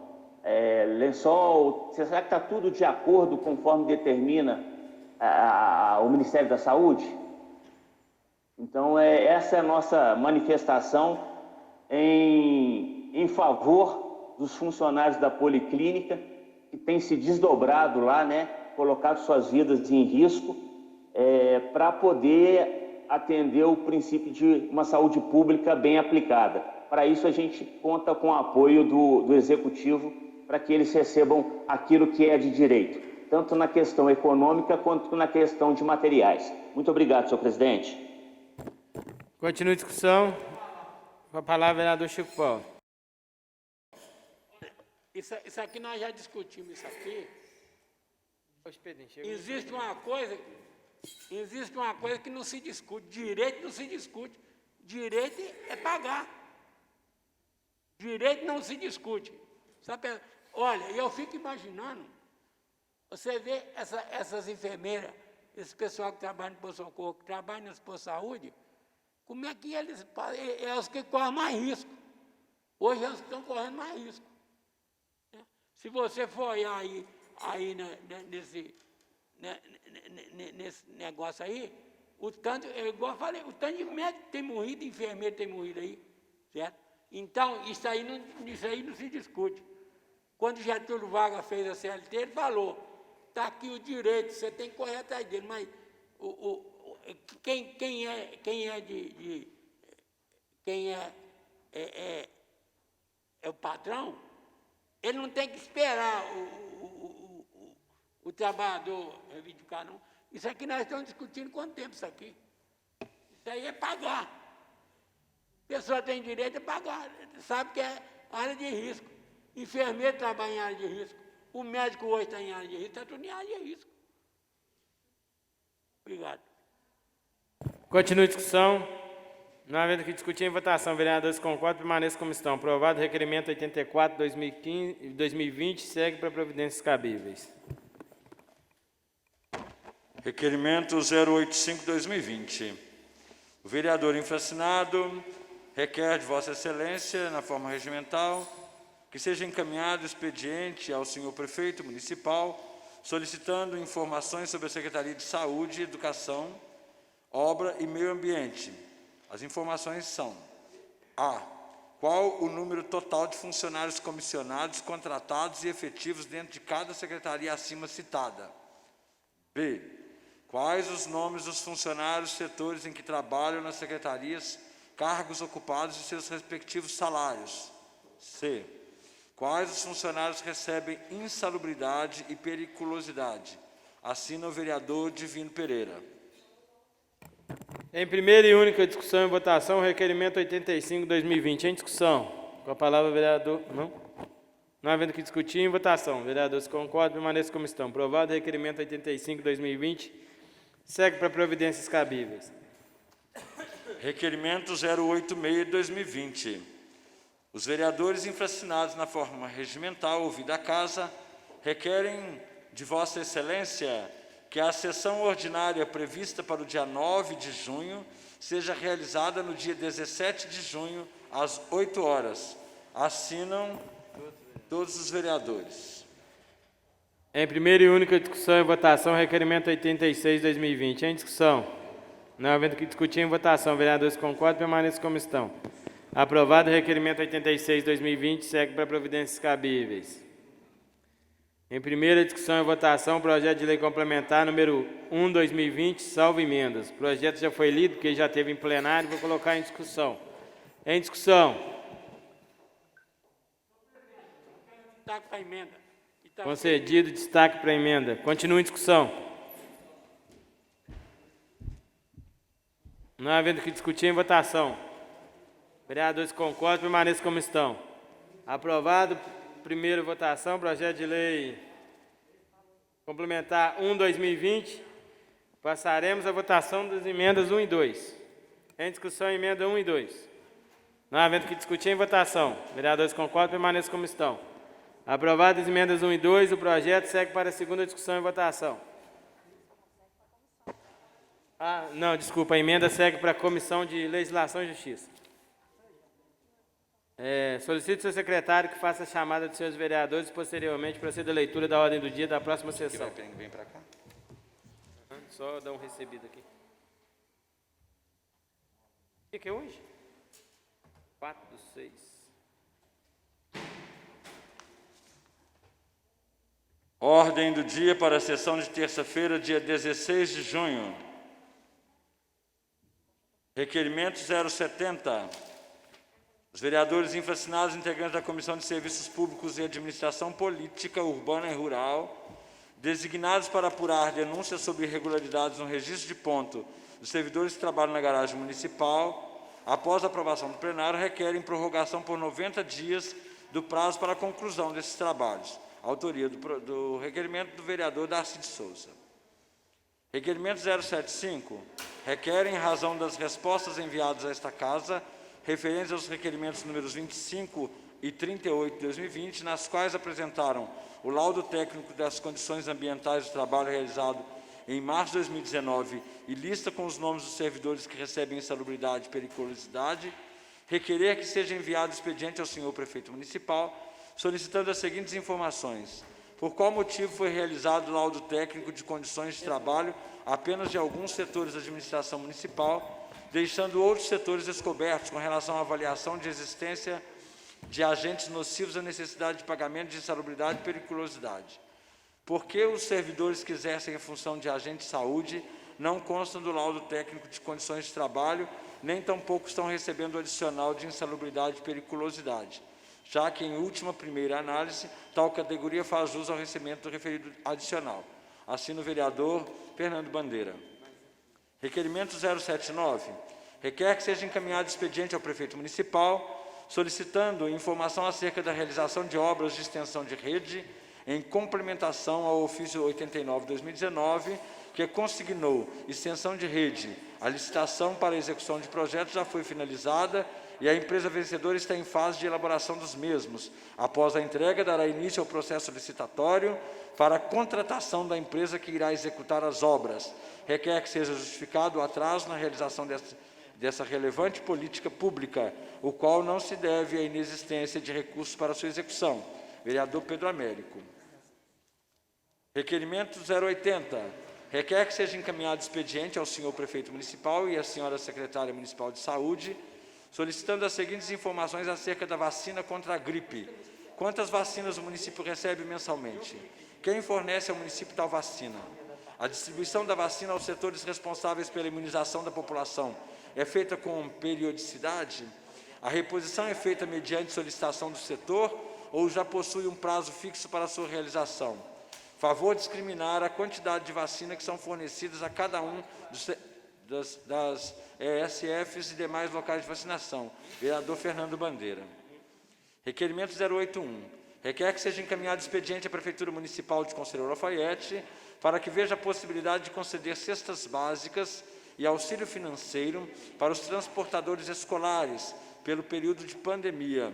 lençol, será que está tudo de acordo conforme determina o Ministério da Saúde? Então, essa é a nossa manifestação em favor dos funcionários da policlínica que têm se desdobrado lá, né, colocado suas vidas em risco para poder atender o princípio de uma saúde pública bem aplicada. Para isso, a gente conta com o apoio do Executivo para que eles recebam aquilo que é de direito, tanto na questão econômica quanto na questão de materiais. Muito obrigado, senhor presidente. Continua a discussão. Com a palavra, vereador Chico Paulo. Isso aqui nós já discutimos isso aqui. Existe uma coisa que não se discute. Direito não se discute. Direito é pagar. Direito não se discute. Sabe? Olha, eu fico imaginando, você vê essas enfermeiras, esse pessoal que trabalha no posto-socorro, que trabalha no posto de saúde, como é que eles os que correm mais risco. Hoje eles estão correndo mais risco. Se você for olhar aí nesse negócio aí, igual eu falei, o tanto de médico tem morrido, enfermeiro tem morrido aí, certo? Então, isso aí não se discute. Quando Getúlio Vargas fez a CLT, ele falou, está aqui o direito, você tem que correr atrás dele, mas quem é o patrão, ele não tem que esperar o trabalhador reivindicar, não. Isso aqui nós estamos discutindo quanto tempo isso aqui. Isso aí é pagar. A pessoa tem direito a pagar. Sabe que é área de risco. Enfermeiro trabalha em área de risco. O médico hoje está em área de risco, está tudo em área de risco. Obrigado. Continua a discussão. Não havendo que discutir em votação, vereadores concordam, permaneçam como estão. Aprovado o requerimento 84/2020, segue para providências cabíveis. Requerimento 085/2020. O vereador infraassinado requer de Vossa Excelência, na forma regimental, que seja encaminhado expediente ao senhor prefeito municipal, solicitando informações sobre a Secretaria de Saúde, Educação, Obra e Meio Ambiente. As informações são: A. Qual o número total de funcionários comissionados, contratados e efetivos dentro de cada secretaria acima citada? B. Quais os nomes dos funcionários, setores em que trabalham nas secretarias, cargos ocupados e seus respectivos salários? C. Quais os funcionários recebem insalubridade e periculosidade? Assina o vereador Divino Pereira. Em primeira e única discussão e votação, o requerimento 85/2020. Em discussão. Com a palavra, vereador... Não? Não havendo que discutir, em votação. Vereadores concordam, permaneçam como estão. Aprovado o requerimento 85/2020. Segue para providências cabíveis. Requerimento 086/2020. Os vereadores infraassinados na forma regimental, ouvida a casa, requerem de Vossa Excelência que a sessão ordinária prevista para o dia 9 de junho seja realizada no dia 17 de junho, às 8 horas. Assinam todos os vereadores. Em primeira e única discussão e votação, requerimento 86/2020. Em discussão. Não havendo que discutir, em votação. Vereadores concordam, permaneçam como estão. Aprovado o requerimento 86/2020, segue para providências cabíveis. Em primeira discussão e votação, projeto de lei complementar número 1/2020, salvo emendas. O projeto já foi lido, porque já teve em plenário, vou colocar em discussão. Em discussão. Destaque para a emenda. Concedido, destaque para a emenda. Continua em discussão. Não havendo que discutir, em votação. Vereadores concordam, permaneçam como estão. Aprovado. Primeira votação, projeto de lei complementar 1/2020. Passaremos à votação das emendas 1 e 2. Em discussão, emenda 1 e 2. Não havendo que discutir, em votação. Vereadores concordam, permaneçam como estão. Aprovadas as emendas 1 e 2, o projeto segue para a segunda discussão e votação. Não, desculpa, a emenda segue para a Comissão de Legislação e Justiça. Solicito ao seu secretário que faça a chamada dos senhores vereadores e, posteriormente, proceda a leitura da ordem do dia da próxima sessão. Vem para cá. Só dar um recebido aqui. O que é hoje? 4/6. Ordem do dia para a sessão de terça-feira, dia 16 de junho. Requerimento 070. Os vereadores infraassinados, integrantes da Comissão de Serviços Públicos e Administração Política, Urbana e Rural, designados para apurar denúncias sobre irregularidades no registro de ponto dos servidores que trabalham na garagem municipal, após a aprovação do plenário, requerem prorrogação por 90 dias do prazo para a conclusão desses trabalhos. Autoria do requerimento do vereador Darcy de Souza. Requerimento 075. Requerem, em razão das respostas enviadas a esta Casa, referentes aos requerimentos números 25 e 38 de 2020, nas quais apresentaram o laudo técnico das condições ambientais do trabalho realizado em março de 2019 e lista com os nomes dos servidores que recebem insalubridade e periculosidade, requerer que seja enviado expediente ao senhor prefeito municipal, solicitando as seguintes informações: por qual motivo foi realizado o laudo técnico de condições de trabalho apenas de alguns setores da administração municipal, deixando outros setores descobertos com relação à avaliação de existência de agentes nocivos à necessidade de pagamento de insalubridade e periculosidade. Por que os servidores que exercem a função de agente de saúde não constam do laudo técnico de condições de trabalho, nem tampouco estão recebendo o adicional de insalubridade e periculosidade? já que, em última primeira análise, tal categoria faz jus ao recebimento do referido adicional. Assina o vereador Fernando Bandeira. Requerimento 079. Requer que seja encaminhado expediente ao prefeito municipal, solicitando informação acerca da realização de obras de extensão de rede em complementação ao ofício 89/2019, que consignou extensão de rede. A licitação para a execução de projetos já foi finalizada e a empresa vencedora está em fase de elaboração dos mesmos. Após a entrega, dará início ao processo licitatório para a contratação da empresa que irá executar as obras. Requer que seja justificado o atraso na realização dessa relevante política pública, o qual não se deve à inexistência de recursos para sua execução. Vereador Pedro Américo. Requerimento 080. Requer que seja encaminhado expediente ao senhor prefeito municipal e à senhora secretária municipal de saúde, solicitando as seguintes informações acerca da vacina contra a gripe. Quantas vacinas o município recebe mensalmente? Quem fornece ao município tal vacina? A distribuição da vacina aos setores responsáveis pela imunização da população é feita com periodicidade? A reposição é feita mediante solicitação do setor ou já possui um prazo fixo para sua realização? Favor discriminar a quantidade de vacina que são fornecidas a cada um das ESFs e demais locais de vacinação. Vereador Fernando Bandeira. Requerimento 081. Requer que seja encaminhado expediente à Prefeitura Municipal de Conselheiro Lafaiete para que veja a possibilidade de conceder cestas básicas e auxílio financeiro para os transportadores escolares pelo período de pandemia,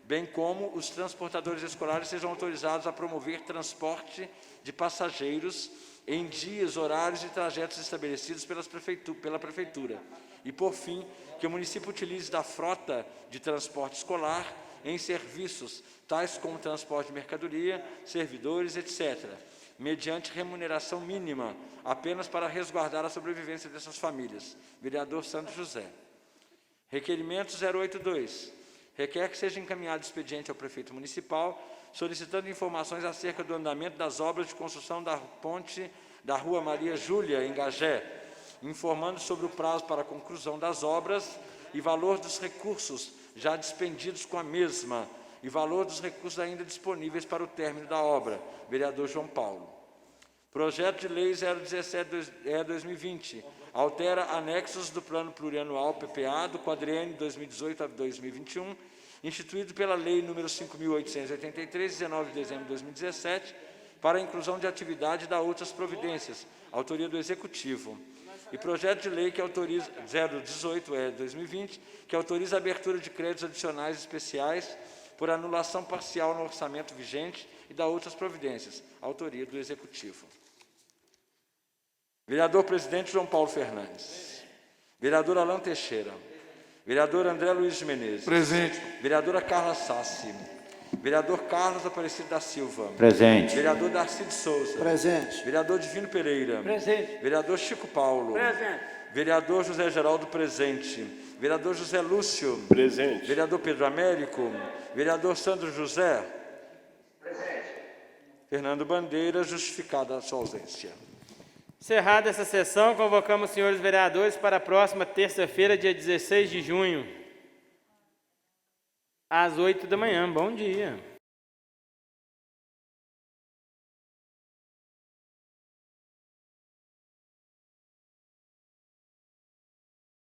bem como os transportadores escolares sejam autorizados a promover transporte de passageiros em dias, horários e trajetos estabelecidos pela Prefeitura. E, por fim, que o município utilize da frota de transporte escolar em serviços tais como transporte de mercadoria, servidores, etc., mediante remuneração mínima, apenas para resguardar a sobrevivência dessas famílias. Vereador Santos José. Requerimento 082. Requer que seja encaminhado expediente ao prefeito municipal, solicitando informações acerca do andamento das obras de construção da ponte da Rua Maria Júlia, em Gagé, informando sobre o prazo para a conclusão das obras e valor dos recursos já dispendidos com a mesma e valor dos recursos ainda disponíveis para o término da obra. Vereador João Paulo. Projeto de Lei 017/2020 altera anexos do Plano Plurianual PPA do quadriênio 2018 a 2021, instituído pela Lei nº 5.883, 19 de dezembro de 2017, para a inclusão de atividade e da outras providências, autoria do Executivo. E projeto de lei que autoriza 018/2020, que autoriza a abertura de créditos adicionais especiais por anulação parcial no orçamento vigente e da outras providências, autoria do Executivo. Vereador Presidente João Paulo Fernandes. Vereador Alan Teixeira. Vereador André Luiz de Menezes. Presente. Vereadora Carla Sassi. Vereador Carlos Aparecido da Silva. Presente. Vereador Darcy de Souza. Presente. Vereador Divino Pereira. Presente. Vereador Chico Paulo. Presente. Vereador José Geraldo presente. Vereador José Lúcio. Presente. Vereador Pedro Américo. Vereador Sandro José. Presente. Fernando Bandeira, justificada a sua ausência. Encerrada essa sessão, convocamos os senhores vereadores para a próxima terça-feira, dia 16 de junho, às 8 da manhã. Bom dia.